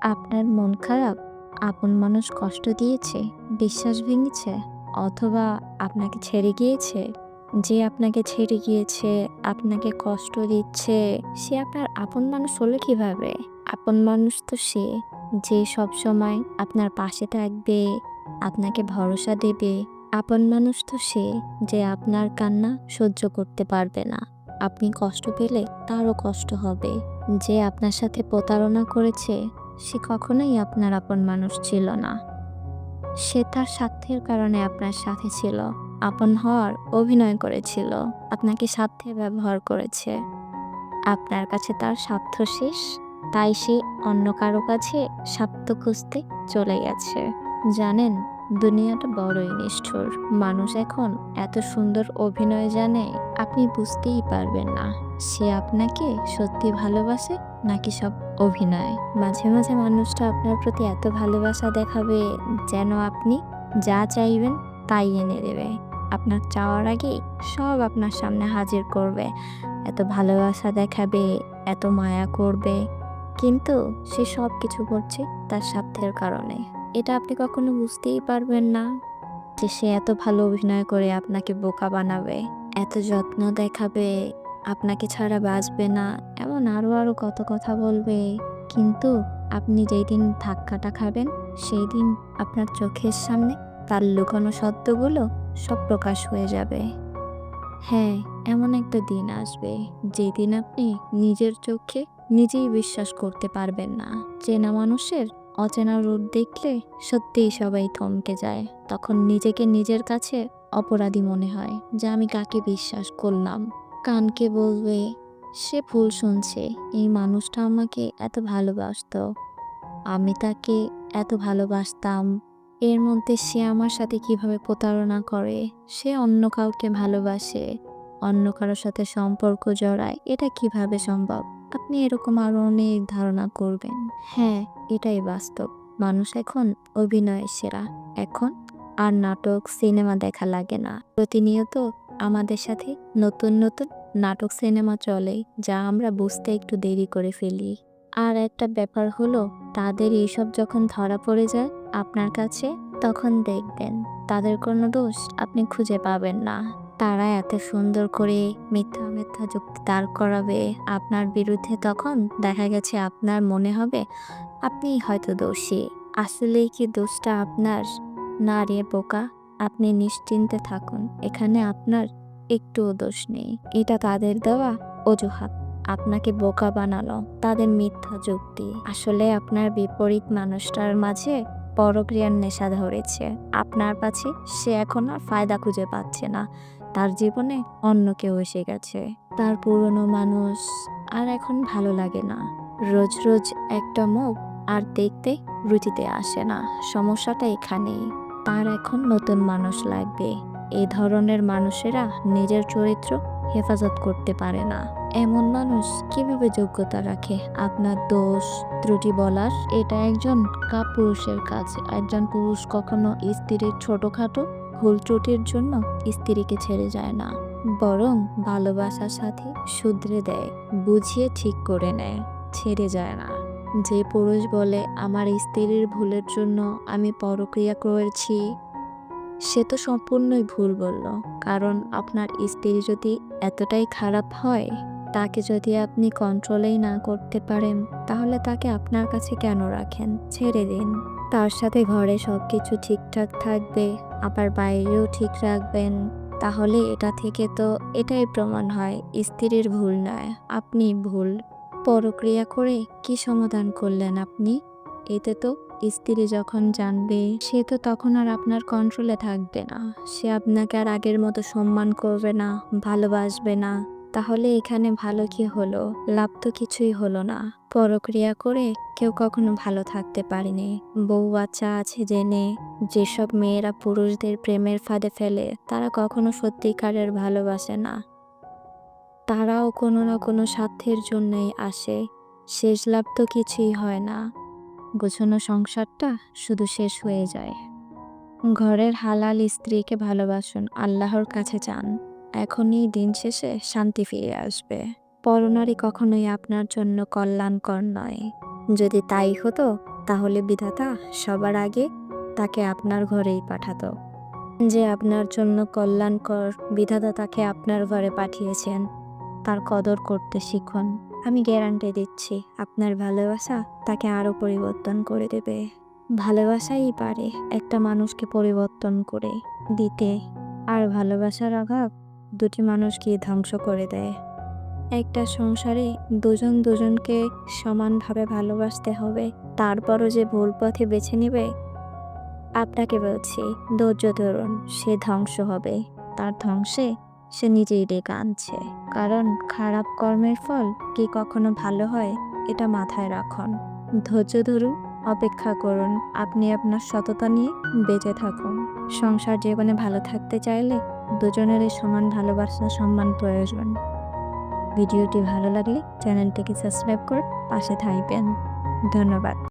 আপনার মন খারাপ, আপন মানুষ কষ্ট দিয়েছে, বিশ্বাস ভেঙেছে, অথবা আপনাকে ছেড়ে গিয়েছে? যে আপনাকে ছেড়ে গিয়েছে, আপনাকে কষ্ট দিচ্ছে, সে আপনার আপন মানুষ হলো কিভাবে? আপন মানুষ তো সে, যে সবসময় আপনার পাশে থাকবে, আপনাকে ভরসা দেবে। আপন মানুষ তো সে, যে আপনার কান্না সহ্য করতে পারবে না। আপনি কষ্ট পেলে তারও কষ্ট হবে। যে আপনার সাথে প্রতারণা করেছে, সে কখনোই আপনার আপন মানুষ ছিল না। সে তার স্বার্থের কারণে আপনার সাথে ছিল। আপন হওয়ার অভিনয় করেছিল। আপনাকে স্বার্থে ব্যবহার করেছে। আপনার কাছে তার স্বার্থ শেষ, তাই সে অন্য কারো কাছে স্বার্থ খুঁজতে চলে গেছে। জানেন, দুনিয়াটা বড়ই নিষ্ঠুর। মানুষ এখন এত সুন্দর অভিনয় জানে, আপনি বুঝতেই পারবেন না সে আপনাকে সত্যি ভালোবাসে নাকি সব অভিনয়। মাঝে মাঝে মানুষটা আপনার প্রতি এত ভালোবাসা দেখাবে যেন আপনি যা চাইবেন তাই এনে দেবে। আপনার চাওয়ার আগেই সব আপনার সামনে হাজির করবে। এত ভালোবাসা দেখাবে, এত মায়া করবে, কিন্তু সে সব কিছু করছে তার স্বার্থের কারণে। এটা আপনি কখনো বুঝতেই পারবেন না যে সে এত ভালো অভিনয় করে আপনাকে বোকা বানাবে, এত যত্ন দেখাবে, আপনাকে ছাড়া বাঁচবে না, এমন আরো আরো কত কথা বলবে। কিন্তু আপনি যেই দিন ধাক্কাটা খাবেন, সেই দিন আপনার চোখের সামনে তার লুকানো সত্যগুলো সব প্রকাশ হয়ে যাবে। হ্যাঁ, এমন একটা দিন আসবে যেদিন আপনি নিজের চোখে নিজেই বিশ্বাস করতে পারবেন না। চেনা মানুষের অচেনা রূপ দেখলে সত্যিই সবাই থমকে যায়। তখন নিজেকে নিজের কাছে অপরাধী মনে হয় যে আমি কাকে বিশ্বাস করলাম। কানকে বলবে সে ভুল শুনছে, এই মানুষটা আমাকে এত ভালোবাসতো, আমি তাকে এত ভালোবাসতাম, এর মধ্যে সে আমার সাথে কিভাবে প্রতারণা করে, সে অন্য কাউকে ভালোবাসে, অন্য কারোর সাথে সম্পর্ক জড়ায়, এটা কিভাবে সম্ভব? আপনি এরকম আরো অনেক ধারণা করবেন। হ্যাঁ, এটাই বাস্তব। মানুষ এখন অভিনয়ের সেরা। এখন আর নাটক, সিনেমা দেখা লাগে না। প্রতিনিয়ত আমাদের সাথে নতুন নতুন নাটক, সিনেমা চলে, যা আমরা বুঝতে একটু দেরি করে ফেলি। আর একটা ব্যাপার হলো, তাদের এইসব যখন ধরা পড়ে যায় আপনার কাছে, তখন দেখবেন তাদের কোনো দোষ আপনি খুঁজে পাবেন না। তারা এত সুন্দর করে মিথ্যা মিথ্যা যুক্তি দাঁড় করাবে আপনার বিরুদ্ধে। তখন দেখা গেছে আপনার মনে হবে আপনি হয়তো দোষী। আসলেই কি দোষটা আপনার? না রে বোকা, আপনি নিশ্চিন্তে থাকুন, এখানে আপনার একটুও দোষ নেই। এটা তাদের দেওয়া অজুহাত, আপনাকে বোকা বানালো তাদের মিথ্যা যুক্তি। আসলে আপনার বিপরীত মানুষটার মাঝে পরক্রিয়ার নেশা ধরেছে। আপনার কাছে সে এখন আর ফায়দা খুঁজে পাচ্ছে না। তার জীবনে অন্য কেউ এসে গেছে। তার পুরনো মানুষ আর এখন ভালো লাগে না। রোজ রোজ একটা মুখ আর দেখতে রুচিতে আসে না। সমস্যাটা এখানেই। তার এখন নতুন মানুষ লাগবে। এই ধরনের মানুষেরা নিজের চরিত্র হেফাজত করতে পারে না। এমন মানুষ কিভাবে যোগ্যতা রাখে আপনার দোষ ত্রুটি বলার? এটা একজন কাপুরুষের কাজ। একজন পুরুষ কখনো স্ত্রীর ছোটখাটো ভুল ত্রুটির জন্য স্ত্রীকে ছেড়ে যায় না, বরং ভালোবাসার সাথে শুধরে দেয়, বুঝিয়ে ঠিক করে নেয়, ছেড়ে যায় না। যে পুরুষ বলে আমার স্ত্রীর ভুলের জন্য আমি পরক্রিয়া করেছি, সে তো সম্পূর্ণই ভুল বলল। কারণ আপনার স্ত্রী যদি এতটাই খারাপ হয়, তাকে যদি আপনি কন্ট্রোলেই না করতে পারেন, তাহলে তাকে আপনার কাছে কেন রাখেন? ছেড়ে দিন। তার সাথে ঘরে সবকিছু ঠিকঠাক থাকবে, আবার বাইরেও ঠিক রাখবেন। তাহলে এটা থেকে তো এটাই প্রমাণ হয় স্ত্রীর ভুল নয়, আপনি ভুল। পরক্রিয়া করে কি সমাধান করলেন আপনি? এতে তো স্ত্রী যখন জানবে, সে তো তখন আর আপনার কন্ট্রোলে থাকবে না। সে আপনাকে আর আগের মতো সম্মান করবে না, ভালোবাসবে না। তাহলে এখানে ভালো কি হলো? লাভ তো কিছুই হলো না। পরক্রিয়া করে কেউ কখনো ভালো থাকতে পারেনি। বউ বাচ্চা আছে জেনে যেসব মেয়েরা পুরুষদের প্রেমের ফাঁদে ফেলে, তারা কখনো সত্যিকারের ভালোবাসে না। তারাও কোনো না কোনো স্বার্থের জন্যই আসে। শেষ লাভ তো কিছুই হয় না। গোছানো সংসারটা শুধু শেষ হয়ে যায়। ঘরের হালাল স্ত্রীকে ভালোবাসুন, আল্লাহর কাছে চান, এখনই দিন শেষে শান্তি ফিরে আসবে। পরনারী কখনোই আপনার জন্য কল্যাণকর নয়। যদি তাই হতো তাহলে বিধাতা সবার আগে তাকে আপনার ঘরেই পাঠাতো। যে আপনার জন্য কল্যাণকর, বিধাতা তাকে আপনার ঘরে পাঠিয়েছেন। তার কদর করতে শিখুন। আমি গ্যারান্টি দিচ্ছি আপনার ভালোবাসা তাকে আরও পরিবর্তন করে দেবে। ভালোবাসাই পারে একটা মানুষকে পরিবর্তন করে দিতে। আর ভালোবাসার অভাব দুটি মানুষকে ধ্বংস করে দেয়। একটা সংসারে দুজন দুজনকে সমানভাবে ভালোবাসতে হবে। তারপরও যে ভুল পথে বেছে নেবে, আপনাকে বলছি ধৈর্য ধরুন, সে ধ্বংস হবে। তার ধ্বংসে সে নিজেই ডেকে আনছে। কারণ খারাপ কর্মের ফল কি কখনো ভালো হয়, এটা মাথায় রাখুন। ধৈর্য ধরুন, অপেক্ষা করুন। আপনি আপনার সততা নিয়ে বেঁচে থাকুন। সংসার জীবনে ভালো থাকতে চাইলে দুজনেরই সমান ভালোবাসা সম্মান প্রয়োজন। ভিডিওটি ভালো লাগলে চ্যানেলটিকে সাবস্ক্রাইব করে পাশে থাকবেন। ধন্যবাদ।